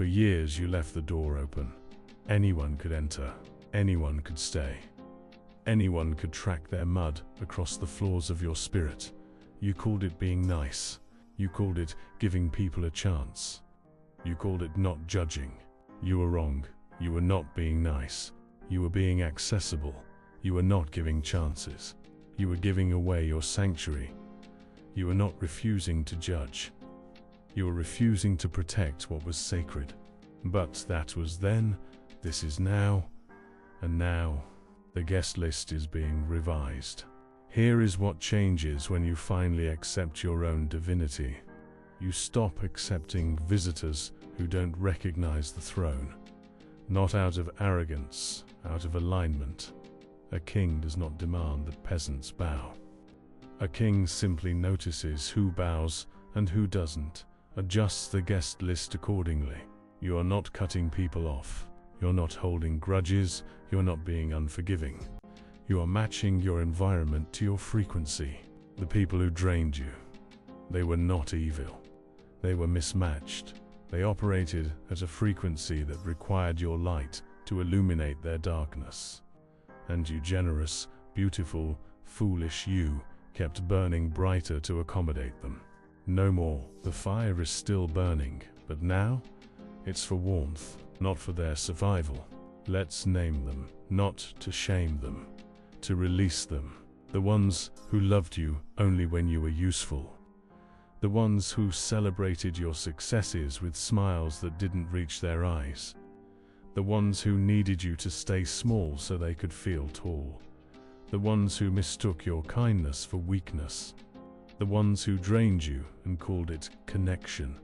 For years you left the door open. Anyone could enter, anyone could stay. Anyone could track their mud across the floors of your spirit. You called it being nice. You called it giving people a chance. You called it not judging. You were wrong. You were not being nice. You were being accessible. You were not giving chances. You were giving away your sanctuary. You were not refusing to judge. You were refusing to protect what was sacred. But that was then, this is now, and now, the guest list is being revised. Here is what changes when you finally accept your own divinity. You stop accepting visitors who don't recognize the throne. Not out of arrogance, out of alignment. A king does not demand that peasants bow. A king simply notices who bows and who doesn't, adjusts the guest list accordingly. You are not cutting people off. You're not holding grudges. You're not being unforgiving. You are matching your environment to your frequency. The people who drained you, they were not evil. They were mismatched. They operated at a frequency that required your light to illuminate their darkness. And you generous, beautiful, foolish you kept burning brighter to accommodate them. No more. The fire is still burning, but now it's for warmth, not for their survival. Let's name them, not to shame them, to release them. The ones who loved you only when you were useful. The ones who celebrated your successes with smiles that didn't reach their eyes. The ones who needed you to stay small so they could feel tall. The ones who mistook your kindness for weakness. The ones who drained you and called it connection.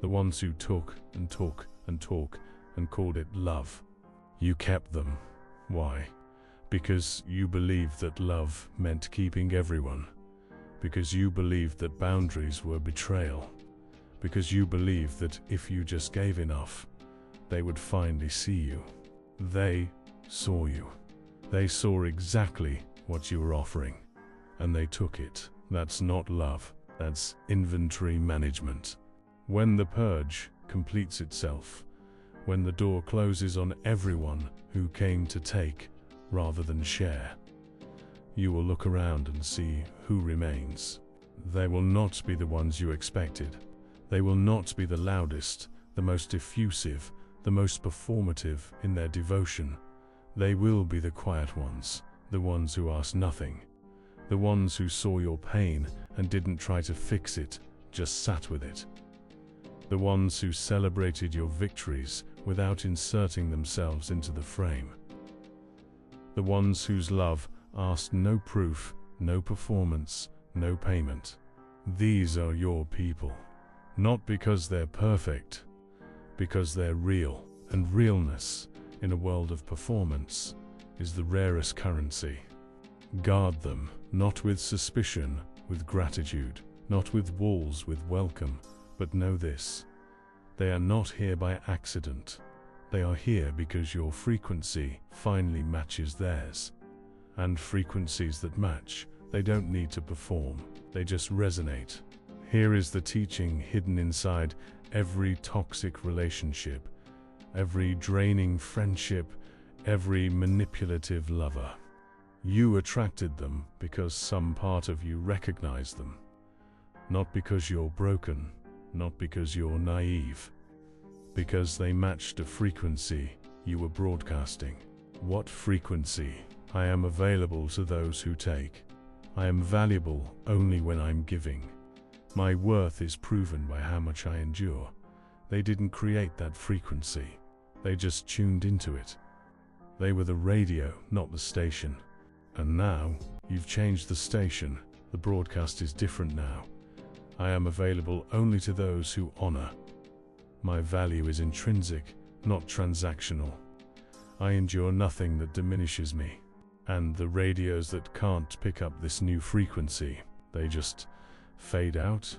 The ones who took and took and took and called it love. You kept them. Why? Because you believed that love meant keeping everyone. Because you believed that boundaries were betrayal. Because you believed that if you just gave enough, they would finally see you. They saw you. They saw exactly what you were offering, and they took it. That's not love. That's inventory management. When the purge completes itself, when the door closes on everyone who came to take rather than share, you will look around and see who remains. They will not be the ones you expected. They will not be the loudest, the most effusive, the most performative in their devotion. They will be the quiet ones, the ones who asked nothing, the ones who saw your pain and didn't try to fix it, just sat with it. The ones who celebrated your victories without inserting themselves into the frame. The ones whose love asked no proof, no performance, no payment. These are your people. Not because they're perfect, because they're real, and realness, in a world of performance, is the rarest currency. Guard them, not with suspicion, with gratitude, not with walls, with welcome, but know this: they are not here by accident. They are here because your frequency finally matches theirs. And frequencies that match, they don't need to perform, they just resonate. Here is the teaching hidden inside every toxic relationship, every draining friendship, every manipulative lover. You attracted them because some part of you recognized them. Not because you're broken, not because you're naive. Because they matched a frequency you were broadcasting. What frequency? I am available to those who take. I am valuable only when I'm giving. My worth is proven by how much I endure. They didn't create that frequency. They just tuned into it. They were the radio, not the station. And now, you've changed the station. The broadcast is different now. I am available only to those who honor. My value is intrinsic, not transactional. I endure nothing that diminishes me. And the radios that can't pick up this new frequency, they just fade out.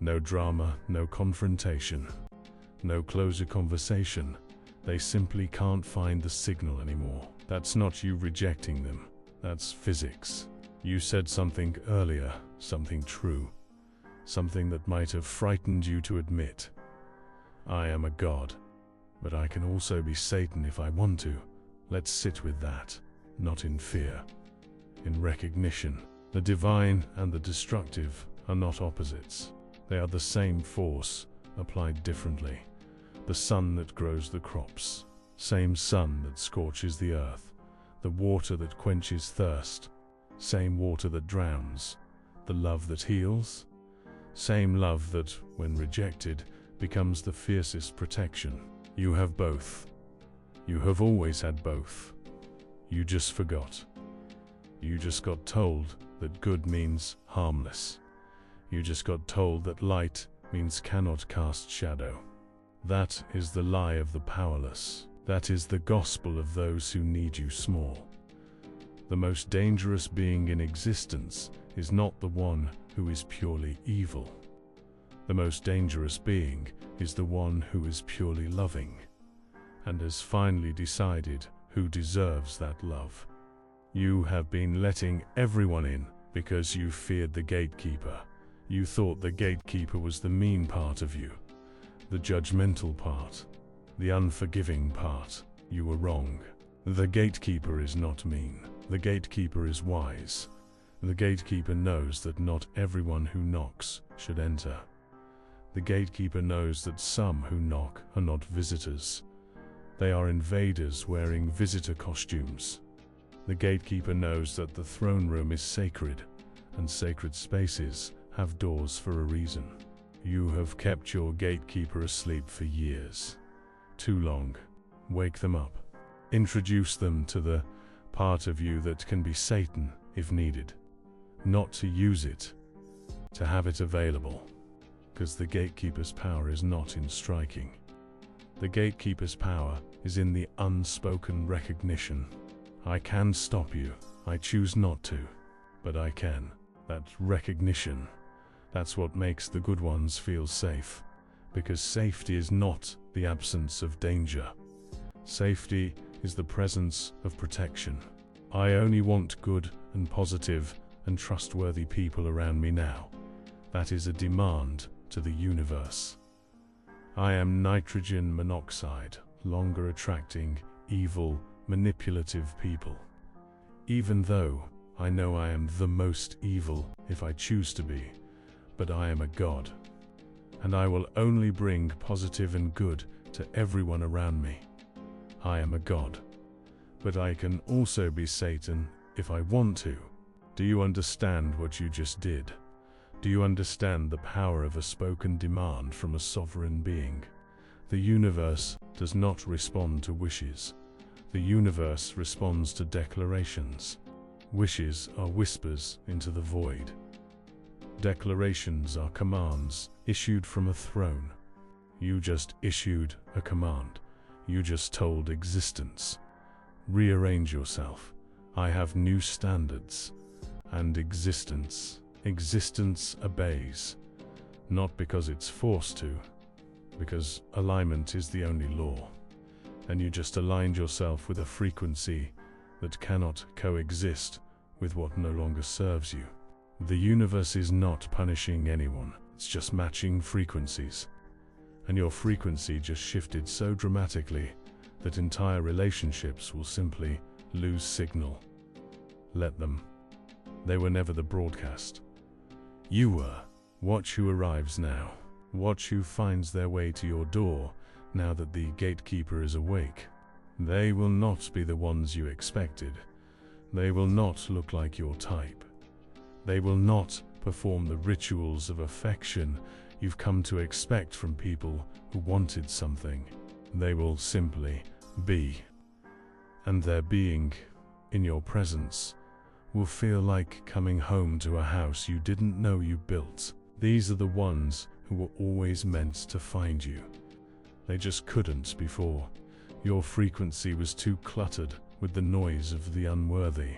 No drama, no confrontation, no closer conversation. They simply can't find the signal anymore. That's not you rejecting them. That's physics. You said something earlier, something true, something that might have frightened you to admit. I am a god, but I can also be Satan if I want to. Let's sit with that, not in fear, in recognition. The divine and the destructive are not opposites. They are the same force, applied differently. The sun that grows the crops, same sun that scorches the earth. The water that quenches thirst, same water that drowns. The love that heals, same love that, when rejected, becomes the fiercest protection. You have both. You have always had both. You just forgot. You just got told that good means harmless. You just got told that light means cannot cast shadow. That is the lie of the powerless. That is the gospel of those who need you small. The most dangerous being in existence is not the one who is purely evil. The most dangerous being is the one who is purely loving, and has finally decided who deserves that love. You have been letting everyone in because you feared the gatekeeper. You thought the gatekeeper was the mean part of you, the judgmental part, the unforgiving part. You were wrong. The gatekeeper is not mean. The gatekeeper is wise. The gatekeeper knows that not everyone who knocks should enter. The gatekeeper knows that some who knock are not visitors. They are invaders wearing visitor costumes. The gatekeeper knows that the throne room is sacred, and sacred spaces have doors for a reason. You have kept your gatekeeper asleep for years. Too long. Wake them up. Introduce them to the part of you that can be Satan if needed. Not to use it, to have it available. Because the gatekeeper's power is not in striking. The gatekeeper's power is in the unspoken recognition. I can stop you. I choose not to, but I can. That recognition, that's what makes the good ones feel safe. Because safety is not the absence of danger. Safety is the presence of protection. I only want good and positive and trustworthy people around me now. That is a demand to the universe. I am nitrogen monoxide, longer attracting evil, manipulative people. Even though I know I am the most evil if I choose to be, but I am a god. And I will only bring positive and good to everyone around me. I am a god. But I can also be Satan if I want to. Do you understand what you just did? Do you understand the power of a spoken demand from a sovereign being? The universe does not respond to wishes. The universe responds to declarations. Wishes are whispers into the void. Declarations are commands issued from a throne. You just issued a command. You just told existence, rearrange yourself. I have new standards. And existence obeys. Not because it's forced to, because alignment is the only law. And you just aligned yourself with a frequency that cannot coexist with what no longer serves you. The universe is not punishing anyone, it's just matching frequencies. And your frequency just shifted so dramatically that entire relationships will simply lose signal. Let them. They were never the broadcast. You were. Watch who arrives now. Watch who finds their way to your door now that the gatekeeper is awake. They will not be the ones you expected. They will not look like your type. They will not perform the rituals of affection you've come to expect from people who wanted something. They will simply be. And their being, in your presence, will feel like coming home to a house you didn't know you built. These are the ones who were always meant to find you. They just couldn't before. Your frequency was too cluttered with the noise of the unworthy.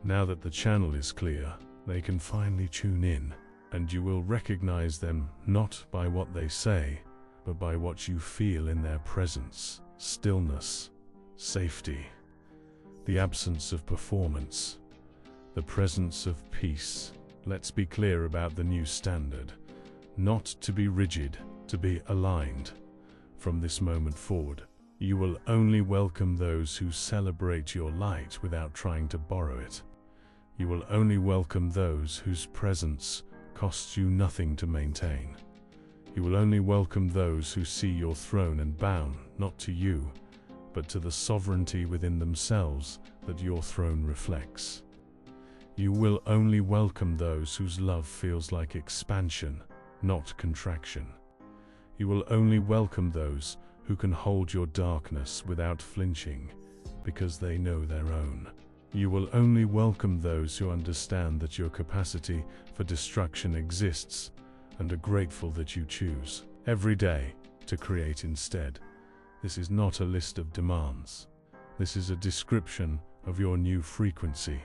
Now that the channel is clear, they can finally tune in, and you will recognize them not by what they say, but by what you feel in their presence. Stillness, safety, the absence of performance, the presence of peace. Let's be clear about the new standard. Not to be rigid, to be aligned. From this moment forward, you will only welcome those who celebrate your light without trying to borrow it. You will only welcome those whose presence costs you nothing to maintain. You will only welcome those who see your throne and bow not to you, but to the sovereignty within themselves that your throne reflects. You will only welcome those whose love feels like expansion, not contraction. You will only welcome those who can hold your darkness without flinching, because they know their own. You will only welcome those who understand that your capacity for destruction exists and are grateful that you choose every day to create instead. This is not a list of demands. This is a description of your new frequency,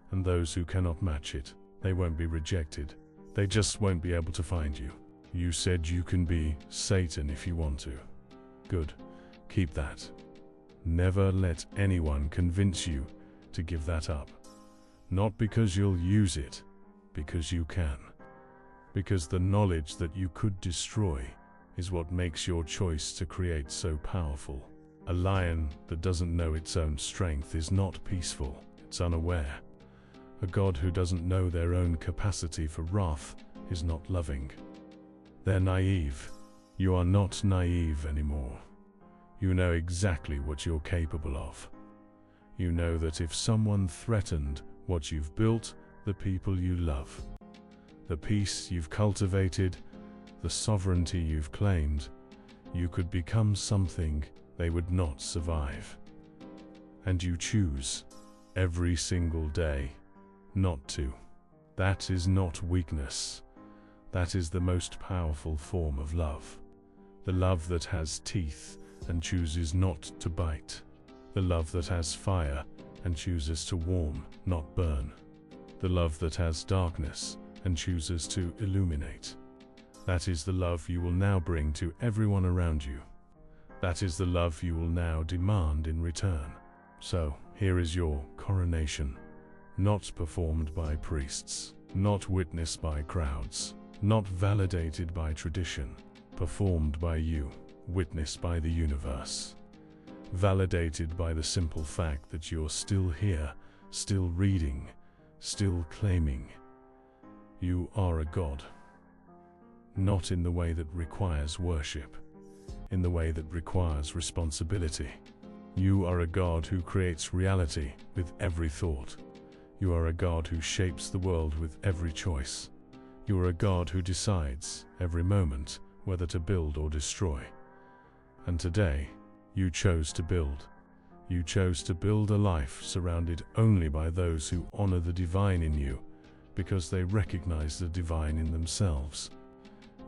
and those who cannot match it, they won't be rejected. They just won't be able to find you. You said you can be Satan if you want to. Good. Keep that. Never let anyone convince you to give that up. Not because you'll use it, because you can. Because the knowledge that you could destroy is what makes your choice to create so powerful. A lion that doesn't know its own strength is not peaceful, it's unaware. A God who doesn't know their own capacity for wrath is not loving. They're naive. You are not naive anymore. You know exactly what you're capable of. You know that if someone threatened what you've built, the people you love, the peace you've cultivated, the sovereignty you've claimed, you could become something they would not survive. And you choose, every single day, not to. That is not weakness. That is the most powerful form of love. The love that has teeth and chooses not to bite. The love that has fire and chooses to warm, not burn. The love that has darkness and chooses to illuminate. That is the love you will now bring to everyone around you. That is the love you will now demand in return. So, here is your coronation. Not performed by priests, not witnessed by crowds, not validated by tradition, performed by you, witnessed by the universe. Validated by the simple fact that you're still here, still reading, still claiming. You are a God. Not in the way that requires worship, in the way that requires responsibility. You are a God who creates reality with every thought. You are a God who shapes the world with every choice. You are a God who decides, every moment, whether to build or destroy. And today, you chose to build. You chose to build a life surrounded only by those who honor the divine in you, because they recognize the divine in themselves.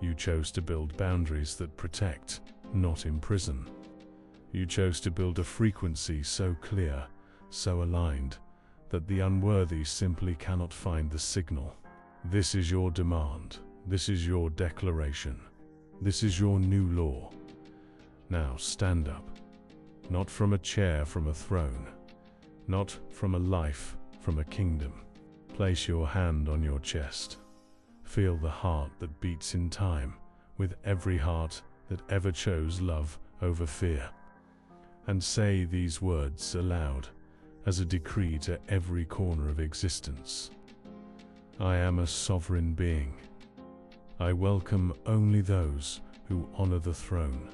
You chose to build boundaries that protect, not imprison. You chose to build a frequency so clear, so aligned, that the unworthy simply cannot find the signal. This is your demand. This is your declaration. This is your new law. Now stand up. Not from a chair, from a throne. Not from a life, from a kingdom. Place your hand on your chest. Feel the heart that beats in time with every heart that ever chose love over fear. And say these words aloud as a decree to every corner of existence. I am a sovereign being. I welcome only those who honor the throne.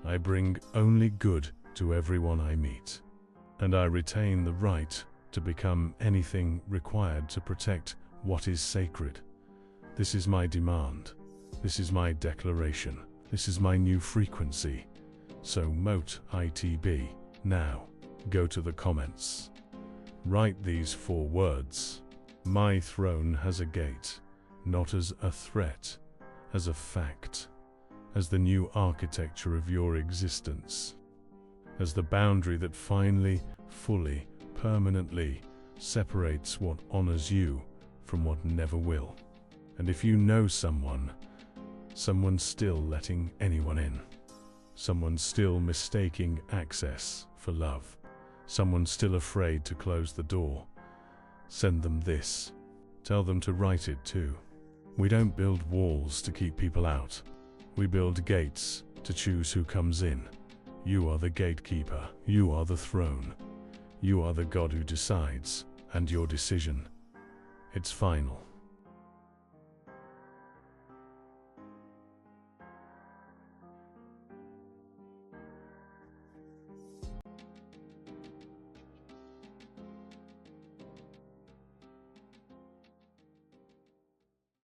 I bring only good to everyone I meet. And I retain the right to become anything required to protect what is sacred. This is my demand. This is my declaration. This is my new frequency. So mote ITB. Now, go to the comments. Write these 4 words. My throne has a gate, not as a threat, as a fact, as the new architecture of your existence, as the boundary that finally, fully, permanently separates what honors you from what never will. And if you know someone still letting anyone in, someone still mistaking access for love, someone still afraid to close the door, send them this. Tell them to write it too. We don't build walls to keep people out. We build gates to choose who comes in. You are the gatekeeper. You are the throne. You are the God who decides, and your decision, it's final.